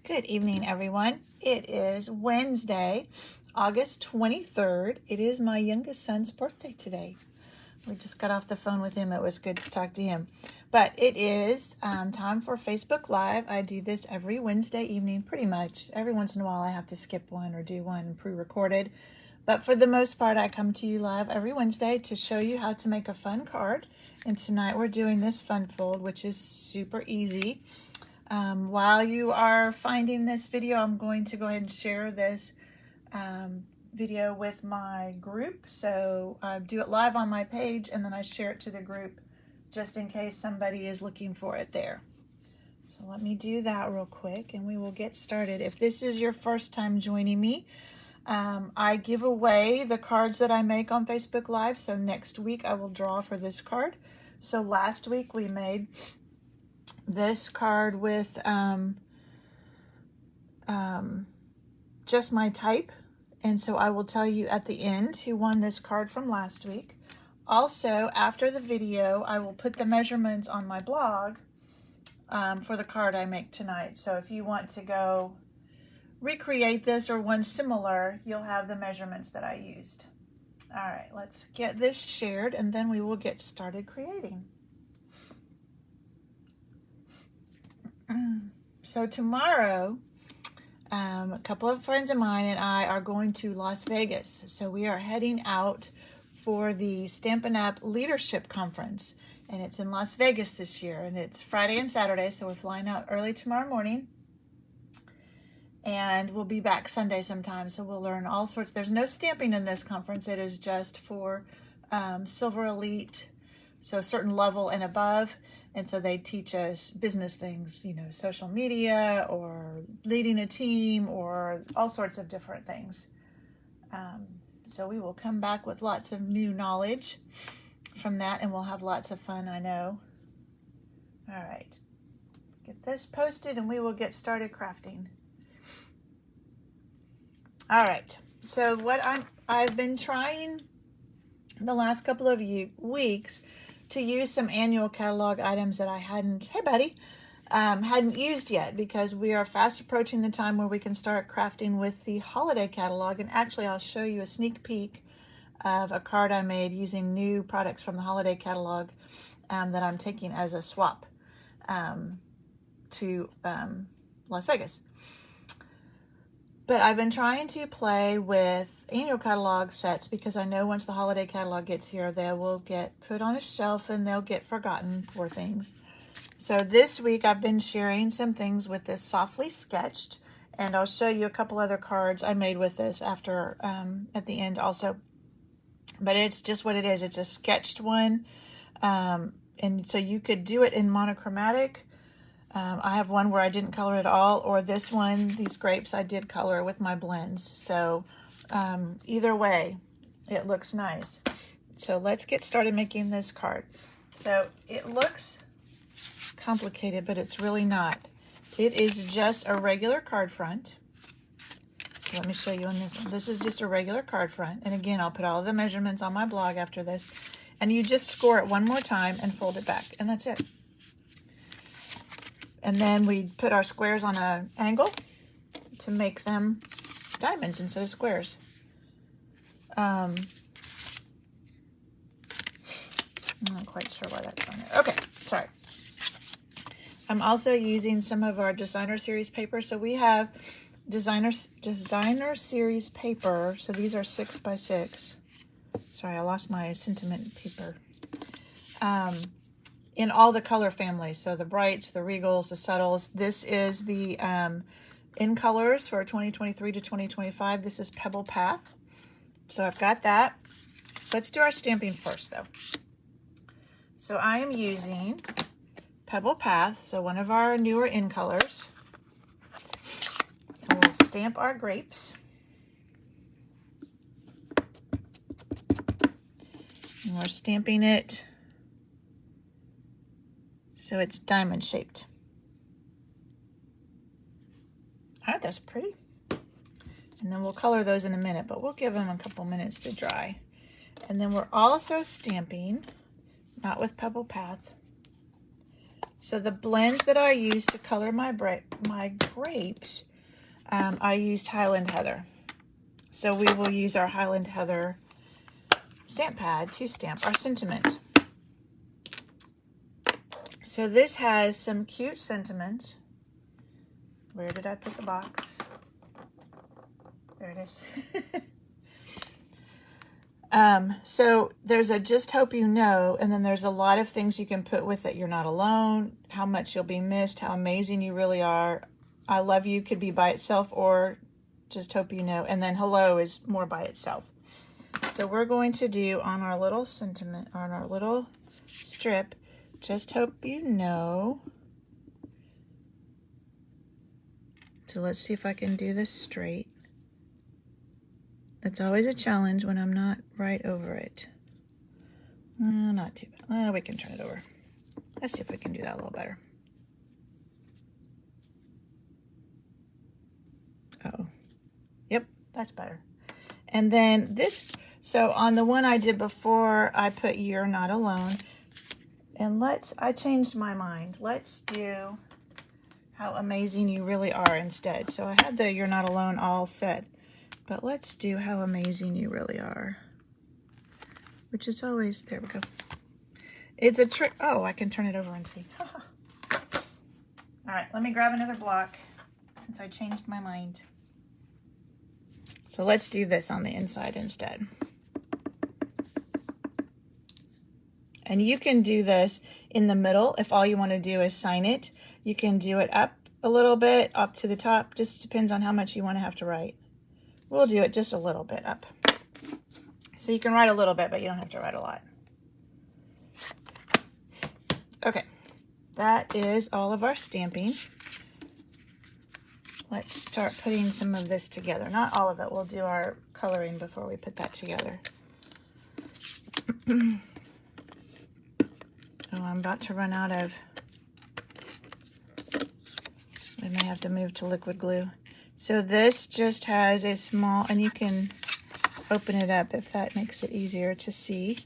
Good evening, everyone. It is Wednesday, August 23rd. It is my youngest son's birthday today. We just got off the phone with him. It was good to talk to him. But it is time for Facebook Live. I do this every Wednesday evening, pretty much. Every once in a while, I have to skip one or do one pre-recorded. But for the most part, I come to you live every Wednesday to show you how to make a fun card. And tonight we're doing this fun fold, which is super easy. While you are finding this video, I'm going to go ahead and share this video with my group. So I do it live on my page and then I share it to the group just in case somebody is looking for it there. So let me do that real quick and we will get started. If this is your first time joining me, I give away the cards that I make on Facebook Live. So next week I will draw for this card. So last week we made this card with just my type, and so I will tell you at the end who won this card from last week. Also, after the video, I will put the measurements on my blog for the card I make tonight. So if you want to go recreate this or one similar, you'll have the measurements that I used. All right, let's get this shared and then we will get started creating. So tomorrow, a couple of friends of mine and I are going to Las Vegas. So we are heading out for the Stampin' Up! Leadership Conference. And it's in Las Vegas this year. And it's Friday and Saturday, so we're flying out early tomorrow morning. And we'll be back Sunday sometime, so we'll learn all sorts. There's no stamping in this conference. It is just for Silver Elite, so a certain level and above. And so they teach us business things, you know, social media or leading a team or all sorts of different things. So we will come back with lots of new knowledge from that and we'll have lots of fun, I know. All right, get this posted and we will get started crafting. All right, so what I've been trying the last couple of weeks to use some annual catalog items that I hadn't used yet, because we are fast approaching the time where we can start crafting with the holiday catalog. And actually I'll show you a sneak peek of a card I made using new products from the holiday catalog that I'm taking as a swap to Las Vegas. But I've been trying to play with annual catalog sets because I know once the holiday catalog gets here, they will get put on a shelf and they'll get forgotten, poor things. So this week I've been sharing some things with this Softly Sketched, and I'll show you a couple other cards I made with this after at the end also. But it's just what it is. It's a sketched one, and so you could do it in monochromatic. I have one where I didn't color at all, or this one, these grapes, I did color with my blends. So either way, it looks nice. So let's get started making this card. So it looks complicated, but it's really not. It is just a regular card front. So let me show you on this one. This is just a regular card front. And again, I'll put all the measurements on my blog after this. And you just score it one more time and fold it back, and that's it. And then we put our squares on an angle to make them diamonds instead of squares. I'm not quite sure why that's on there. Okay, sorry. I'm also using some of our designer series paper. So we have designer series paper. So these are 6x6. Sorry, I lost my sentiment paper. In all the color families, so the brights, the regals, the subtles. This is the in colors for 2023 to 2025. This is Pebble Path. So I've got that. Let's do our stamping first, though. So I am using Pebble Path, so one of our newer in colors. And we'll stamp our grapes. And we're stamping it so it's diamond shaped. All right, that's pretty. And then we'll color those in a minute, but we'll give them a couple minutes to dry. And then we're also stamping, not with Pebble Path, So the blends that I used to color my grapes, I used Highland Heather. So we will use our Highland Heather stamp pad to stamp our sentiment. So this has some cute sentiments. Where did I put the box? There it is. So there's a just hope you know, and then there's a lot of things you can put with it. You're not alone, how much you'll be missed, how amazing you really are. I love you could be by itself, or just hope you know. And then hello is more by itself. So we're going to do on our little sentiment, on our little strip, just hope you know. So let's see if I can do this straight. It's always a challenge when I'm not right over it. Not too bad. We can turn it over. Let's see if we can do that a little better. Oh, yep, that's better. And then this, so on the one I did before, I put you're not alone. And I changed my mind. Let's do how amazing you really are instead. So I had the you're not alone all set. But let's do how amazing you really are. Which is always, there we go. It's a trick. Oh, I can turn it over and see. All right, let me grab another block since I changed my mind. So let's do this on the inside instead. And you can do this in the middle if all you want to do is sign it. You can do it up a little bit, up to the top. Just depends on how much you want to have to write. We'll do it just a little bit up. So you can write a little bit, but you don't have to write a lot. Okay, that is all of our stamping. Let's start putting some of this together. Not all of it. We'll do our coloring before we put that together. Oh, I'm about to run out of... I may have to move to liquid glue. So this just has a small, and you can open it up if that makes it easier to see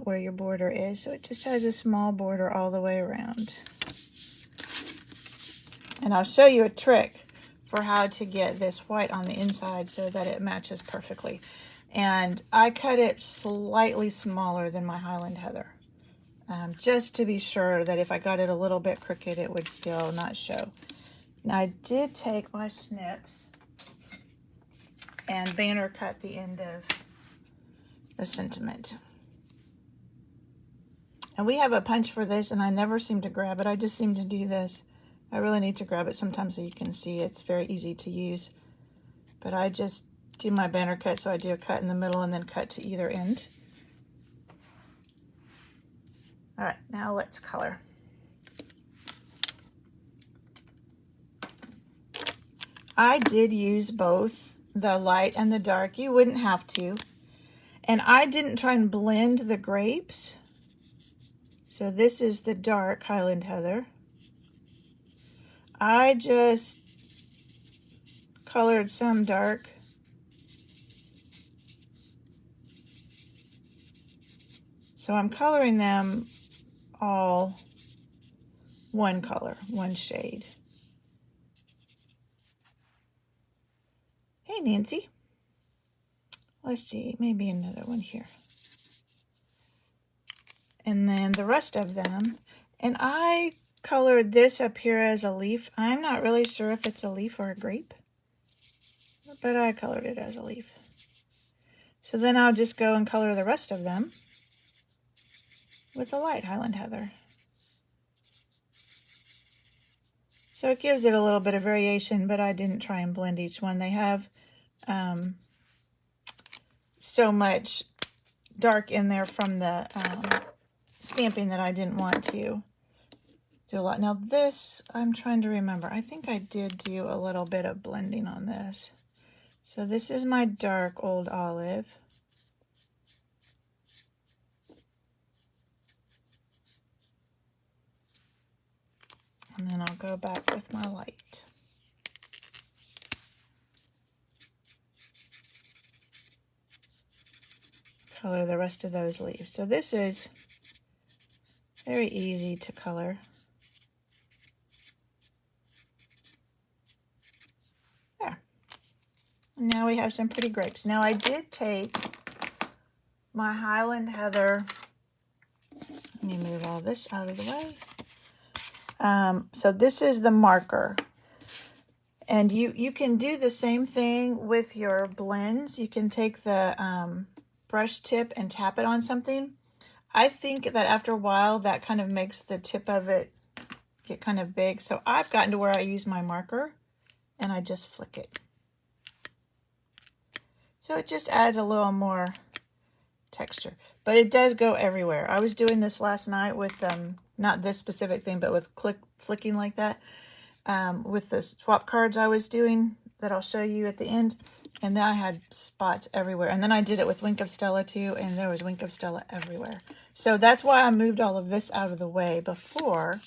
where your border is. So it just has a small border all the way around. And I'll show you a trick for how to get this white on the inside so that it matches perfectly. And I cut it slightly smaller than my Highland Heather, just to be sure that if I got it a little bit crooked, it would still not show. Now I did take my snips and banner cut the end of the sentiment. And we have a punch for this, and I never seem to grab it. I just seem to do this. I really need to grab it sometimes so you can see. It's very easy to use. But I just do my banner cut, so I do a cut in the middle and then cut to either end. All right, now let's color. I did use both the light and the dark. You wouldn't have to. And I didn't try and blend the grapes. So this is the dark Highland Heather. I just colored some dark. So I'm coloring them all one color, one shade. Hey, Nancy. Let's see, maybe another one here. And then the rest of them. And I colored this up here as a leaf. I'm not really sure if it's a leaf or a grape, but I colored it as a leaf. So then I'll just go and color the rest of them with the light Highland Heather. So it gives it a little bit of variation, but I didn't try and blend each one. They have so much dark in there from the stamping that I didn't want to do a lot. Now this, I'm trying to remember. I think I did do a little bit of blending on this. So this is my dark Old Olive. And then I'll go back with my light. Color the rest of those leaves. So this is Very easy to color. There. Now we have some pretty grapes. Now I did take my Highland Heather. Let me move all this out of the way. So this is the marker. And you can do the same thing with your blends. You can take the brush tip and tap it on something. I think that after a while, that kind of makes the tip of it get kind of big. So I've gotten to where I use my marker and I just flick it. So it just adds a little more texture, but it does go everywhere. I was doing this last night with, not this specific thing, but with flicking like that. With the swap cards I was doing that I'll show you at the end. And then I had spots everywhere. And then I did it with Wink of Stella too, and there was Wink of Stella everywhere. So that's why I moved all of this out of the way before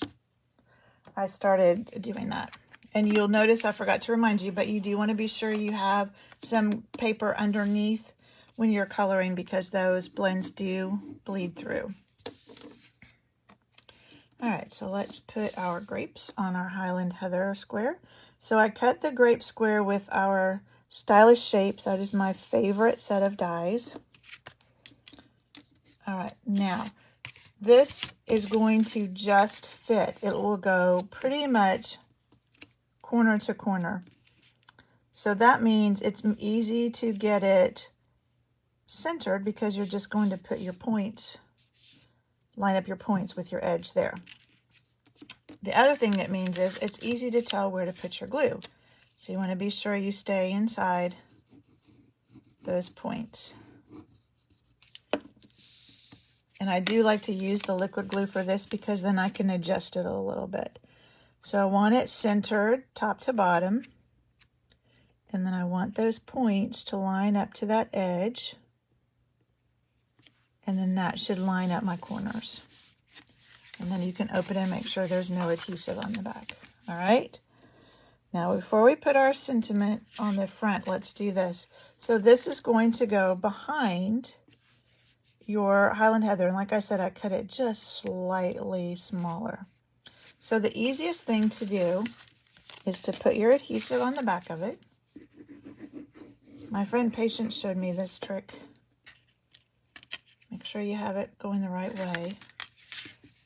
I started doing that. And you'll notice I forgot to remind you, but you do want to be sure you have some paper underneath when you're coloring, because those blends do bleed through. All right, so let's put our grapes on our Highland Heather square. So I cut the grape square with our Stylish Shapes. That is my favorite set of dies. All right, now this is going to just fit. It will go pretty much corner to corner. So that means it's easy to get it centered because you're just going to put your points, line up your points with your edge there. The other thing it means is it's easy to tell where to put your glue. So you want to be sure you stay inside those points. And I do like to use the liquid glue for this because then I can adjust it a little bit. So I want it centered top to bottom. And then I want those points to line up to that edge. And then that should line up my corners. And then you can open it and make sure there's no adhesive on the back. All right. Now, before we put our sentiment on the front, let's do this. So this is going to go behind your Highland Heather. And like I said, I cut it just slightly smaller. So the easiest thing to do is to put your adhesive on the back of it. My friend Patience showed me this trick. Make sure you have it going the right way.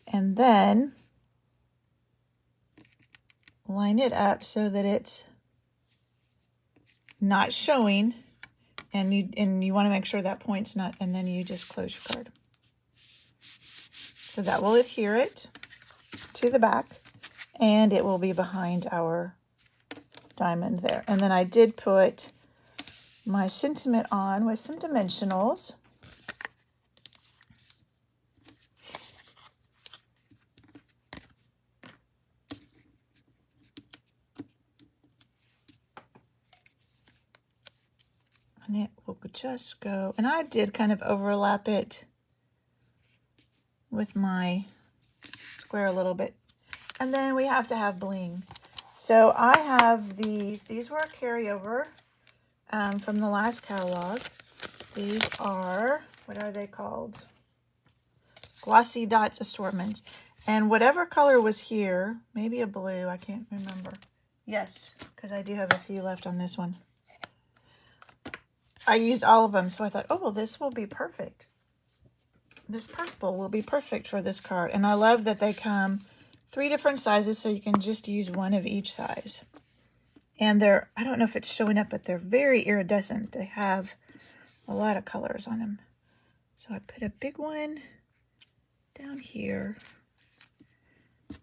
And then line it up so that it's not showing, and you want to make sure that point's not, and then you just close your card. So that will adhere it to the back, and it will be behind our diamond there. And then I did put my sentiment on with some dimensionals. And it will just go, and I did kind of overlap it with my square a little bit. And then we have to have bling. So I have these were a carryover from the last catalog. These are, what are they called? Glossy Dots Assortment. And whatever color was here, maybe a blue, I can't remember. Yes, because I do have a few left on this one. I used all of them, so I thought, oh, well, this will be perfect. This purple will be perfect for this card. And I love that they come 3 different sizes, so you can just use one of each size. And they're, I don't know if it's showing up, but they're very iridescent. They have a lot of colors on them. So I put a big one down here,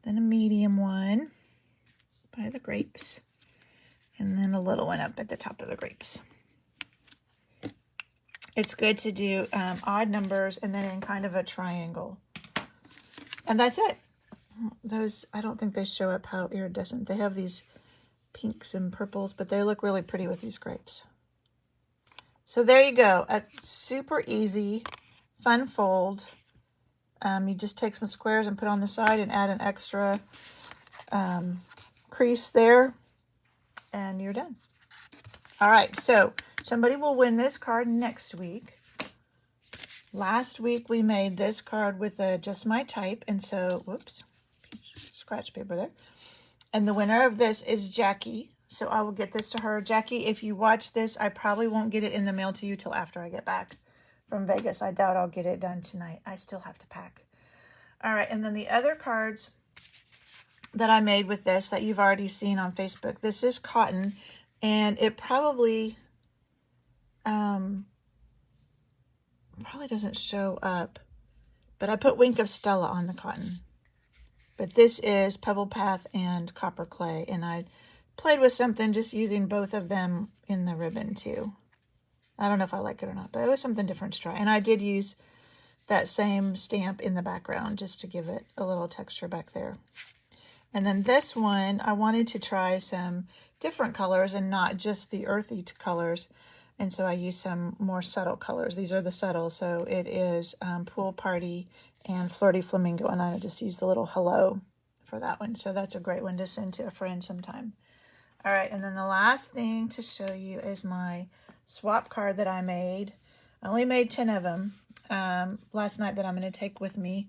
then a medium one by the grapes, and then a little one up at the top of the grapes. It's good to do odd numbers and then in kind of a triangle. And that's it. Those, I don't think they show up how iridescent. They have these pinks and purples, but they look really pretty with these grapes. So there you go. A super easy, fun fold. You just take some squares and put on the side and add an extra crease there, and you're done. All right, so somebody will win this card next week. Last week we made this card with Just My Type, and so, whoops, scratch paper there. And the winner of this is Jackie, so I will get this to her. Jackie, if you watch this, I probably won't get it in the mail to you till after I get back from Vegas. I doubt I'll get it done tonight. I still have to pack. All right, and then the other cards that I made with this that you've already seen on Facebook. This is cotton, and it probably doesn't show up, but I put Wink of Stella on the cotton. But this is Pebble Path and Copper Clay, and I played with something just using both of them in the ribbon too. I don't know if I like it or not, but it was something different to try. And I did use that same stamp in the background just to give it a little texture back there. And then this one, I wanted to try some different colors and not just the earthy colors. And so I used some more subtle colors. These are the subtle. So it is Pool Party and Flirty Flamingo. And I just used the little hello for that one. So that's a great one to send to a friend sometime. All right. And then the last thing to show you is my swap card that I made. I only made 10 of them last night that I'm going to take with me.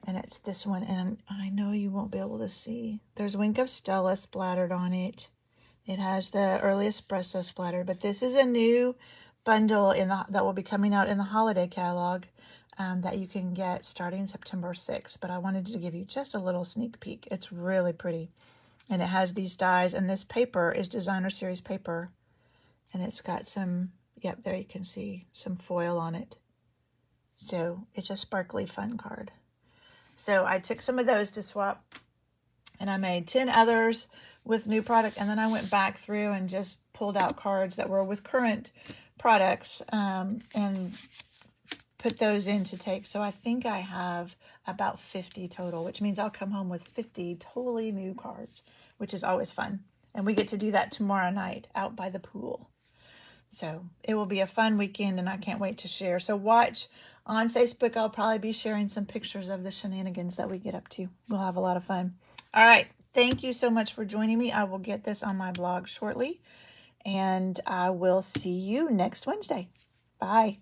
And it's this one. And I know you won't be able to see. There's Wink of Stella splattered on it. It has the early espresso splatter, but this is a new bundle that will be coming out in the holiday catalog that you can get starting September 6th. But I wanted to give you just a little sneak peek. It's really pretty. And it has these dies, and this paper is Designer Series paper. And it's got some, yep, there you can see some foil on it. So it's a sparkly fun card. So I took some of those to swap, and I made 10 others with new product, and then I went back through and just pulled out cards that were with current products and put those in to take. So I think I have about 50 total, which means I'll come home with 50 totally new cards, which is always fun. And we get to do that tomorrow night out by the pool. So it will be a fun weekend, and I can't wait to share. So watch on Facebook. I'll probably be sharing some pictures of the shenanigans that we get up to. We'll have a lot of fun. All right. Thank you so much for joining me. I will get this on my blog shortly, and I will see you next Wednesday. Bye.